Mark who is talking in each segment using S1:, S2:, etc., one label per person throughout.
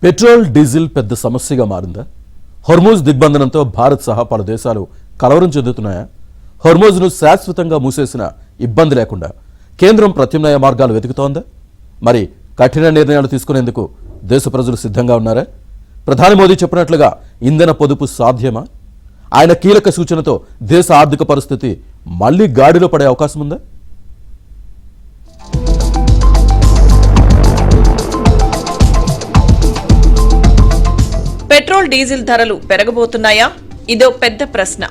S1: Petrol diesel పెద్ద సమస్యగా మారిందా? హోర్మోజ్ దిగ్బంధనంతో భారత్ సహా పలు దేశాలు కలవరం చెందుతున్నాయా? హోర్మోజ్ను శాశ్వతంగా మూసేసిన ఇబ్బంది లేకుండా కేంద్రం ప్రత్యామ్నాయ మార్గాలు వెతుకుతోందా? మరి కఠిన నిర్ణయాలు తీసుకునేందుకు దేశ ప్రజలు సిద్ధంగా ఉన్నారా? ప్రధాని మోదీ చెప్పినట్లుగా ఇంధన పొదుపు సాధ్యమా? ఆయన కీలక సూచనతో దేశ ఆర్థిక పరిస్థితి మళ్లీ గాడిలో పడే అవకాశం ఉందా?
S2: పెట్రోల్ డీజిల్ ధరలు పెరగబోతున్నాయా? ఇదో పెద్ద ప్రశ్న.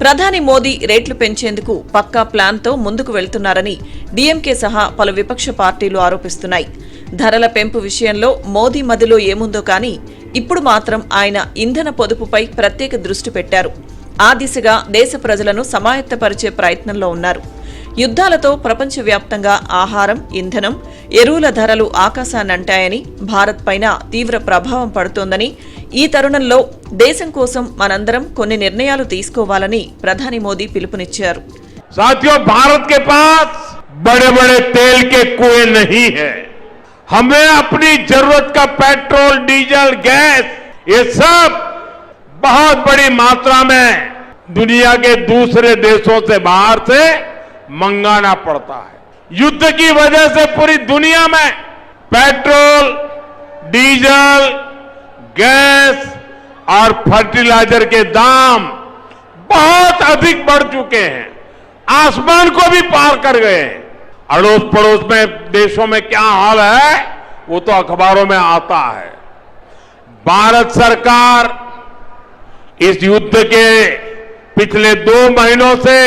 S2: ప్రధాని మోదీ రేట్లు పెంచేందుకు పక్కా ప్లాన్తో ముందుకు వెళ్తున్నారని డీఎంకే సహా పలు విపక్ష పార్టీలు ఆరోపిస్తున్నాయి. ధరల పెంపు విషయంలో మోదీ మదిలో ఏముందో కానీ ఇప్పుడు మాత్రం ఆయన ఇంధన పొదుపుపై ప్రత్యేక దృష్టి పెట్టారు. ఆ దిశగా దేశ ప్రజలను సమాయత్తపరిచే ప్రయత్నంలో ఉన్నారు. యుద్ధాలతో ప్రపంచవ్యాప్తంగా ఆహారం, ఇంధనం, ఎరువుల ధరలు ఆకాశాన్నంటాయని, భారత్ పైన తీవ్ర ప్రభావం పడుతోందని, ఈ తరుణంలో దేశం కోసం మనందరం కొన్ని నిర్ణయాలు తీసుకోవాలని ప్రధాని మోదీ పిలుపునిచ్చారు.
S3: साथियों, भारत के पास बड़े बड़े तेल के कुएं नहीं है. हमें अपनी जरूरत का पेट्रोल, डीजल, गैस ये सब बहुत बड़ी मात्रा में दुनिया के दूसरे देशों से बाहर से मंगाना पड़ता है. युद्ध की वजह से पूरी दुनिया में पेट्रोल, डीजल, गैस और फर्टिलाइजर के दाम बहुत अधिक बढ़ चुके हैं, आसमान को भी पार कर गए हैं. अड़ोस पड़ोस में देशों में क्या हाल है वो तो अखबारों में आता है. भारत सरकार इस युद्ध के पिछले 2 महीनों से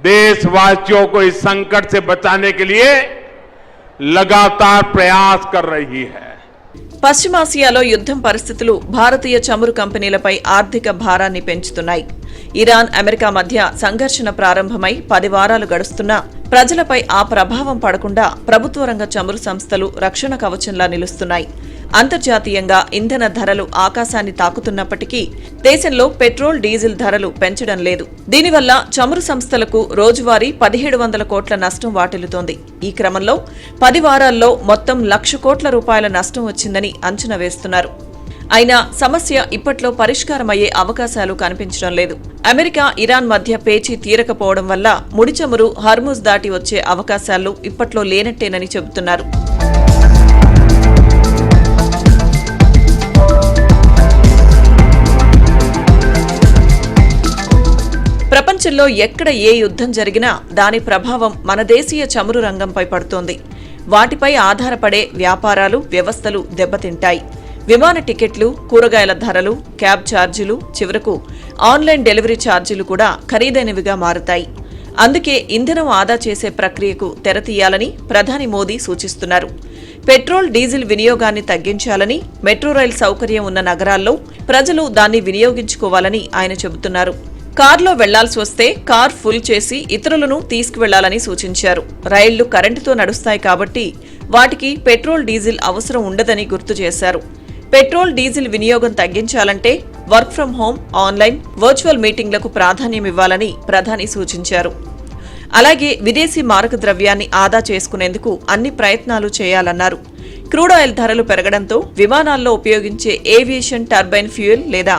S3: देशवासियों को इस संकट से बचाने के लिए लगातार प्रयास कर रही है.
S2: పశ్చిమాసియాలో యుద్ధం పరిస్థితులు భారతీయ చమురు కంపెనీలపై ఆర్థిక భారాన్ని పెంచుతున్నాయి. ఇరాన్, అమెరికా మధ్య సంఘర్షణ ప్రారంభమై 10 వారాలు గడుస్తున్నా ప్రజలపై ఆ ప్రభావం పడకుండా ప్రభుత్వ రంగ చమురు సంస్థలు రక్షణ కవచంలా నిలుస్తున్నాయి. అంతర్జాతీయంగా ఇంధన ధరలు ఆకాశాన్ని తాకుతున్నప్పటికీ దేశంలో పెట్రోల్, డీజిల్ ధరలు పెంచడం లేదు. దీనివల్ల చమురు సంస్థలకు రోజువారీ 1700 కోట్ల నష్టం వాటిల్లుతోంది. ఈ క్రమంలో 10 వారాల్లో మొత్తం 1,00,000 కోట్ల రూపాయల నష్టం వచ్చిందని అంచనా వేస్తున్నారు. అయినా సమస్య ఇప్పట్లో పరిష్కారమయ్యే అవకాశాలు కనిపించడం లేదు. అమెరికా, ఇరాన్ మధ్య పేచీ తీరకపోవడం వల్ల ముడి చమురు హర్ముజ్ దాటి వచ్చే అవకాశాలు ఇప్పట్లో లేనట్టేనని చెబుతున్నారు. ప్రపంచంలో ఎక్కడ ఏ యుద్ధం జరిగినా దాని ప్రభావం మన దేశీయ చమురు రంగంపై పడుతోంది. వాటిపై ఆధారపడే వ్యాపారాలు, వ్యవస్థలు దెబ్బతింటాయి. విమాన టికెట్లు, కూరగాయల ధరలు, క్యాబ్ ఛార్జీలు, చివరకు ఆన్లైన్ డెలివరీ ఛార్జీలు కూడా ఖరీదైనవిగా మారుతాయి. అందుకే ఇంధనం ఆదా చేసే ప్రక్రియకు తెరతీయాలని ప్రధాని మోదీ సూచిస్తున్నారు. పెట్రోల్, డీజిల్ వినియోగాన్ని తగ్గించాలని, మెట్రో రైల్ సౌకర్యం ఉన్న నగరాల్లో ప్రజలు దాన్ని వినియోగించుకోవాలని ఆయన చెబుతున్నారు. కార్లో వెళ్లాల్సి వస్తే కార్ ఫుల్ చేసి ఇతరులను తీసుకువెళ్లాలని సూచించారు. రైళ్లు కరెంటుతో నడుస్తాయి కాబట్టి వాటికి పెట్రోల్, డీజిల్ అవసరం ఉండదని గుర్తు చేశారు. పెట్రోల్, డీజిల్ వినియోగం తగ్గించాలంటే work from home, online, virtual మీటింగ్లకు ప్రాధాన్యమివ్వాలని ప్రధాని సూచించారు. అలాగే విదేశీ మారక ద్రవ్యాన్ని ఆదా చేసుకునేందుకు అన్ని ప్రయత్నాలు చేయాలన్నారు. క్రూడ్ ఆయిల్ ధరలు పెరగడంతో విమానాల్లో ఉపయోగించే ఏవియేషన్ టర్బైన్ ఫ్యూయల్ లేదా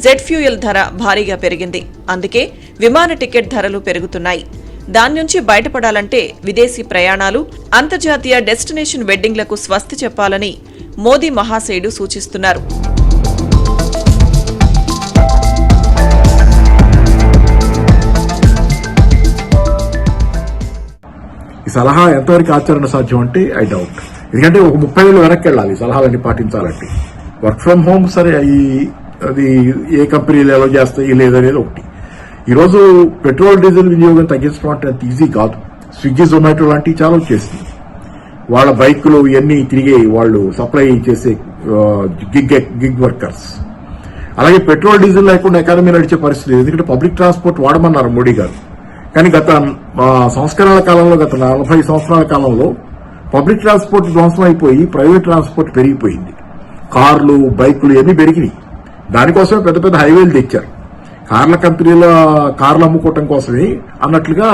S2: జెట్ ఫ్యూయల్ ధర భారీగా పెరిగింది. అందుకే విమాన టికెట్ ధరలు పెరుగుతున్నాయి. దాని నుంచి బయటపడాలంటే విదేశీ ప్రయాణాలు, అంతర్జాతీయ డెస్టినేషన్ వెడ్డింగ్లకు స్వస్తి చెప్పాలని మోదీ మహాశయుడు సూచిస్తున్నారు.
S4: ఈ సలహా ఎంతవరకు ఆచరణ సాధ్యం అంటే ఐ డౌట్. ఎందుకంటే ఒక 30 ఏళ్ళు వెనక్కి వెళ్ళాలి సలహాలన్నీ పాటించాలంటే. వర్క్ ఫ్రం హోమ్ సరే, అది ఏ కంపెనీలు ఎలా చేస్తాయి లేదనేది ఒకటి. ఈరోజు పెట్రోల్, డీజిల్ వినియోగం తగ్గించడం అంటే అంత ఈజీ కాదు. స్విగ్గీ, జొమాటో లాంటివి చాలా వచ్చేసింది. వాళ్ళ బైకులు ఇవన్నీ తిరిగే వాళ్ళు సప్లై చేసే గిగ్ వర్కర్స్. అలాగే పెట్రోల్, డీజిల్ లేకుండా ఎకానమీ నడిచే పరిస్థితి. ఎందుకంటే పబ్లిక్ ట్రాన్స్పోర్ట్ వాడమన్నారు మోడీ గారు. కానీ గత సంస్కరణల కాలంలో, గత 40 సంవత్సరాల కాలంలో పబ్లిక్ ట్రాన్స్పోర్ట్ ధ్వంసం అయిపోయి ప్రైవేట్ ట్రాన్స్పోర్ట్ పెరిగిపోయింది. కార్లు, బైకులు ఇవన్నీ పెరిగినాయి. దానికోసమే పెద్ద పెద్ద హైవేలు తెచ్చారు. కార్ల కంపెనీల కార్లు అమ్ముకోవటం కోసమే అన్నట్లుగా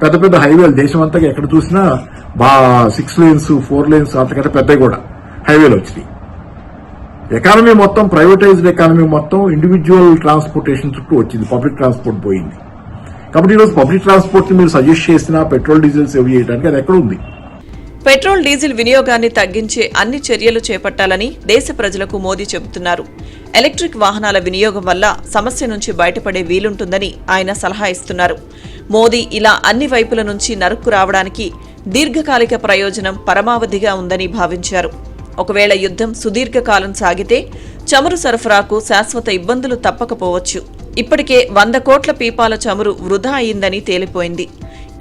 S4: పెద్ద పెద్ద హైవేలు దేశం అంతా ఎక్కడ చూసినా 6 lanes, 4 lanes అంతకంటే పెద్దవి కూడా హైవేలు వచ్చినాయి. ఎకానమీ మొత్తం, ప్రైవేటైజ్డ్ ఎకానమీ మొత్తం ఇండివిజువల్ ట్రాన్స్పోర్టేషన్ చుట్టూ వచ్చింది, పబ్లిక్ ట్రాన్స్పోర్ట్ పోయింది. కాబట్టి ఈరోజు పబ్లిక్ ట్రాన్స్పోర్ట్ ని మీరు సజెస్ట్ చేసినా పెట్రోల్ డీజిల్ సేవ్ చేయడానికి అది ఎక్కడ ఉంది?
S2: పెట్రోల్ డీజిల్ వినియోగాన్ని తగ్గించే అన్ని చర్యలు చేపట్టాలని దేశ ప్రజలకు మోదీ చెబుతున్నారు. ఎలక్ట్రిక్ వాహనాల వినియోగం వల్ల సమస్య నుంచి బయటపడే వీలుంటుందని ఆయన సలహా ఇస్తున్నారు. మోదీ ఇలా అన్ని వైపుల నుంచి నరుక్కు రావడానికి దీర్ఘకాలిక ప్రయోజనం పరమావధిగా ఉందని భావించారు. ఒకవేళ యుద్ధం సుదీర్ఘకాలం సాగితే చమురు సరఫరాకు శాశ్వత ఇబ్బందులు తప్పకపోవచ్చు. ఇప్పటికే 100 కోట్ల పీపాల చమురు వృధా అయిందని తేలిపోయింది.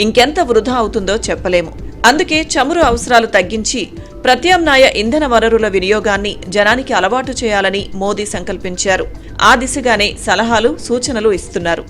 S2: ఇంకెంత వృధా అవుతుందో చెప్పలేము. అందుకే చమురు అవసరాలు తగ్గించి ప్రత్యామ్నాయ ఇంధన వనరుల వినియోగాన్ని జనానికి అలవాటు చేయాలని మోదీ సంకల్పించారు. ఆ దిశగానే సలహాలు, సూచనలు ఇస్తున్నారు.